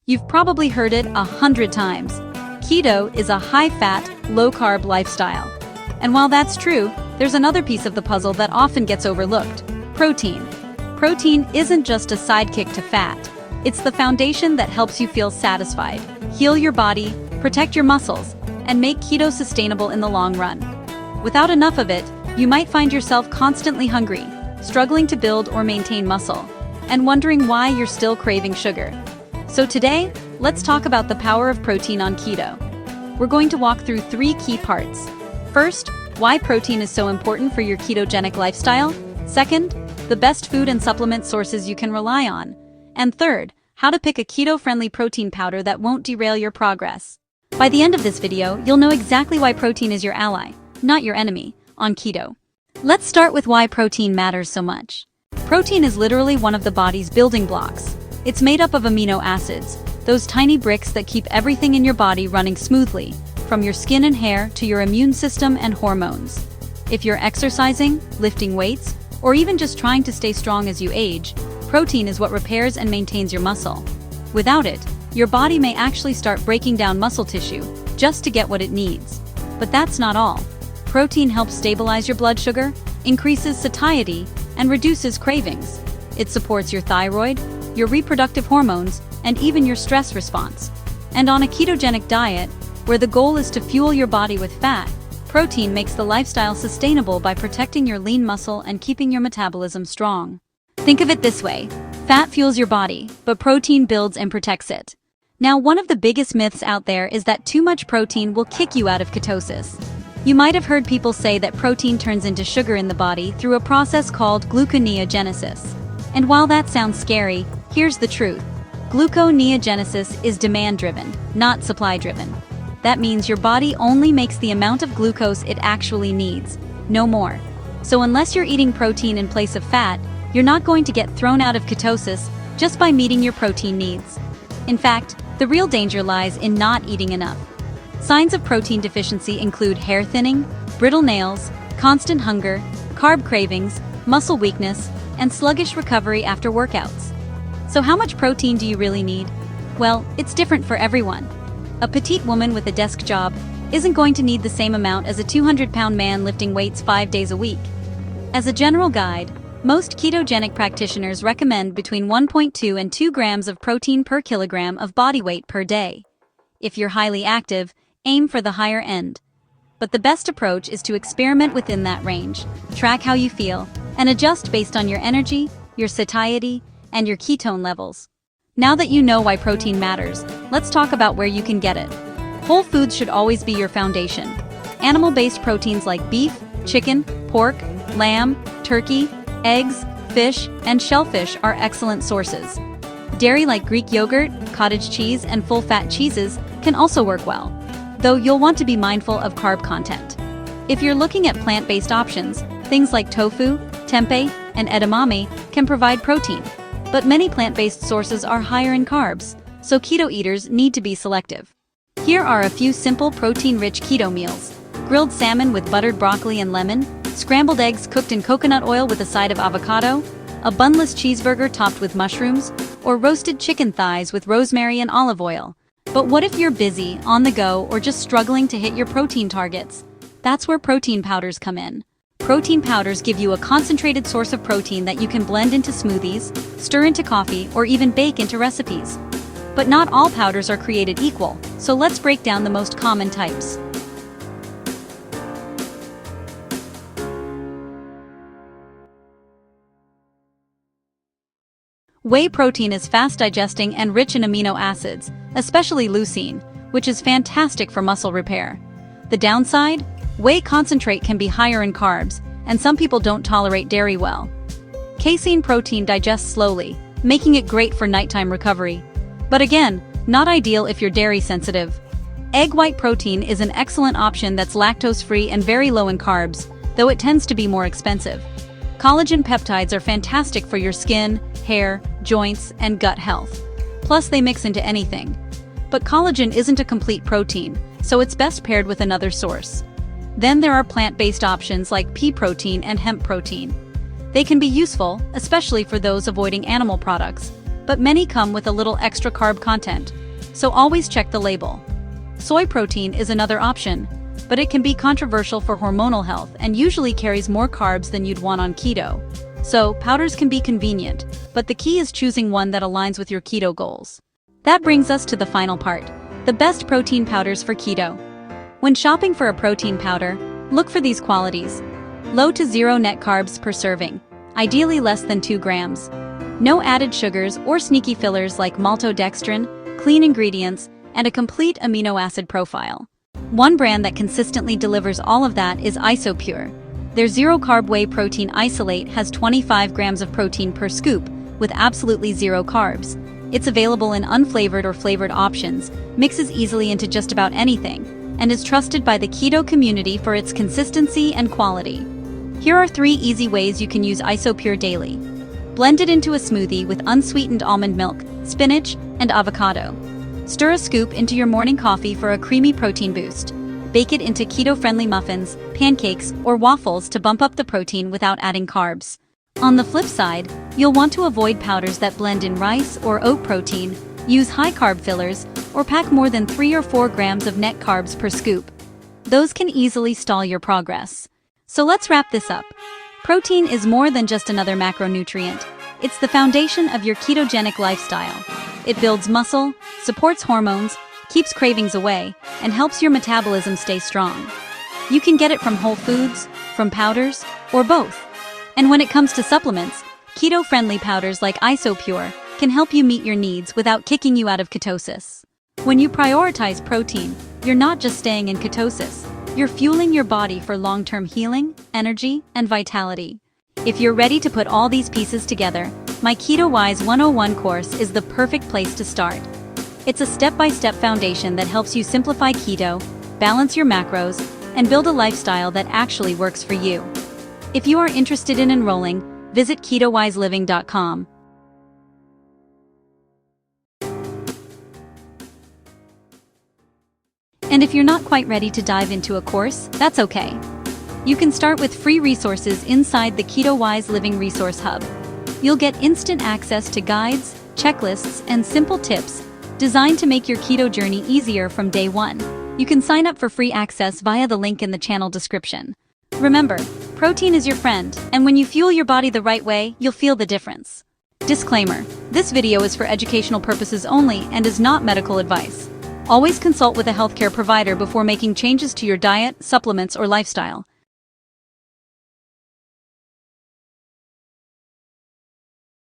You've probably heard it 100 times. Keto is a high-fat, low-carb lifestyle. And while that's true, there's another piece of the puzzle that often gets overlooked: protein. Protein isn't just a sidekick to fat. It's the foundation that helps you feel satisfied, heal your body, protect your muscles, and make keto sustainable in the long run. Without enough of it, you might find yourself constantly hungry, struggling to build or maintain muscle, and wondering why you're still craving sugar. So today, let's talk about the power of protein on keto. We're going to walk through 3 key parts. First, why protein is so important for your ketogenic lifestyle. Second, the best food and supplement sources you can rely on. And third, how to pick a keto-friendly protein powder that won't derail your progress. By the end of this video, you'll know exactly why protein is your ally, not your enemy, on keto. Let's start with why protein matters so much. Protein is literally one of the body's building blocks. It's made up of amino acids, those tiny bricks that keep everything in your body running smoothly, from your skin and hair to your immune system and hormones. If you're exercising, lifting weights, or even just trying to stay strong as you age, protein is what repairs and maintains your muscle. Without it, your body may actually start breaking down muscle tissue just to get what it needs. But that's not all. Protein helps stabilize your blood sugar, increases satiety, and reduces cravings. It supports your thyroid, your reproductive hormones, and even your stress response. And on a ketogenic diet, where the goal is to fuel your body with fat, protein makes the lifestyle sustainable by protecting your lean muscle and keeping your metabolism strong. Think of it this way: fat fuels your body, but protein builds and protects it. Now, one of the biggest myths out there is that too much protein will kick you out of ketosis. You might have heard people say that protein turns into sugar in the body through a process called gluconeogenesis. And while that sounds scary, here's the truth. Gluconeogenesis is demand-driven, not supply-driven. That means your body only makes the amount of glucose it actually needs, no more. So unless you're eating protein in place of fat, you're not going to get thrown out of ketosis just by meeting your protein needs. In fact, the real danger lies in not eating enough. Signs of protein deficiency include hair thinning, brittle nails, constant hunger, carb cravings, muscle weakness, and sluggish recovery after workouts. So how much protein do you really need? Well, it's different for everyone. A petite woman with a desk job isn't going to need the same amount as a 200-pound man lifting weights 5 days a week. As a general guide, most ketogenic practitioners recommend between 1.2 and 2 grams of protein per kilogram of body weight per day. If you're highly active, aim for the higher end. But the best approach is to experiment within that range, track how you feel, and adjust based on your energy, your satiety, and your ketone levels. Now that you know why protein matters, let's talk about where you can get it. Whole foods should always be your foundation. Animal-based proteins like beef, chicken, pork, lamb, turkey, eggs, fish, and shellfish are excellent sources. Dairy like Greek yogurt, cottage cheese, and full-fat cheeses can also work well, though you'll want to be mindful of carb content. If you're looking at plant-based options, things like tofu, tempeh, and edamame can provide protein. But many plant-based sources are higher in carbs, so keto eaters need to be selective. Here are a few simple protein-rich keto meals: grilled salmon with buttered broccoli and lemon, scrambled eggs cooked in coconut oil with a side of avocado, a bunless cheeseburger topped with mushrooms, or roasted chicken thighs with rosemary and olive oil. But what if you're busy, on the go, or just struggling to hit your protein targets? That's where protein powders come in. Protein powders give you a concentrated source of protein that you can blend into smoothies, stir into coffee, or even bake into recipes. But not all powders are created equal, so let's break down the most common types. Whey protein is fast-digesting and rich in amino acids, especially leucine, which is fantastic for muscle repair. The downside? Whey concentrate can be higher in carbs, and some people don't tolerate dairy well. Casein protein digests slowly, making it great for nighttime recovery. But again, not ideal if you're dairy sensitive. Egg white protein is an excellent option that's lactose-free and very low in carbs, though it tends to be more expensive. Collagen peptides are fantastic for your skin, hair, joints, and gut health. Plus, they mix into anything. But collagen isn't a complete protein, so it's best paired with another source. Then there are plant-based options like pea protein and hemp protein. They can be useful, especially for those avoiding animal products, but many come with a little extra carb content, so always check the label. Soy protein is another option, but it can be controversial for hormonal health and usually carries more carbs than you'd want on keto. So, powders can be convenient, but the key is choosing one that aligns with your keto goals. That brings us to the final part, the best protein powders for keto. When shopping for a protein powder, look for these qualities. Low to zero net carbs per serving, ideally less than 2 grams. No added sugars or sneaky fillers like maltodextrin, clean ingredients, and a complete amino acid profile. One brand that consistently delivers all of that is IsoPure. Their zero-carb whey protein isolate has 25 grams of protein per scoop, with absolutely zero carbs. It's available in unflavored or flavored options, mixes easily into just about anything, and is trusted by the keto community for its consistency and quality. Here are 3 easy ways you can use IsoPure daily. Blend it into a smoothie with unsweetened almond milk, spinach, and avocado. Stir a scoop into your morning coffee for a creamy protein boost. Bake it into keto-friendly muffins, pancakes, or waffles to bump up the protein without adding carbs. On the flip side, you'll want to avoid powders that blend in rice or oat protein, use high-carb fillers, or pack more than 3 or 4 grams of net carbs per scoop. Those can easily stall your progress. So let's wrap this up. Protein is more than just another macronutrient. It's the foundation of your ketogenic lifestyle. It builds muscle, supports hormones, keeps cravings away, and helps your metabolism stay strong. You can get it from whole foods, from powders, or both. And when it comes to supplements, keto-friendly powders like IsoPure can help you meet your needs without kicking you out of ketosis. When you prioritize protein, you're not just staying in ketosis, you're fueling your body for long-term healing, energy, and vitality. If you're ready to put all these pieces together, my KetoWise 101 course is the perfect place to start. It's a step-by-step foundation that helps you simplify keto, balance your macros, and build a lifestyle that actually works for you. If you are interested in enrolling, visit ketowiseliving.com. And if you're not quite ready to dive into a course, that's okay. You can start with free resources inside the KetoWise Living Resource Hub. You'll get instant access to guides, checklists, and simple tips designed to make your keto journey easier from day one. You can sign up for free access via the link in the channel description. Remember, protein is your friend, and when you fuel your body the right way, you'll feel the difference. Disclaimer: this video is for educational purposes only and is not medical advice. Always consult with a healthcare provider before making changes to your diet, supplements, or lifestyle.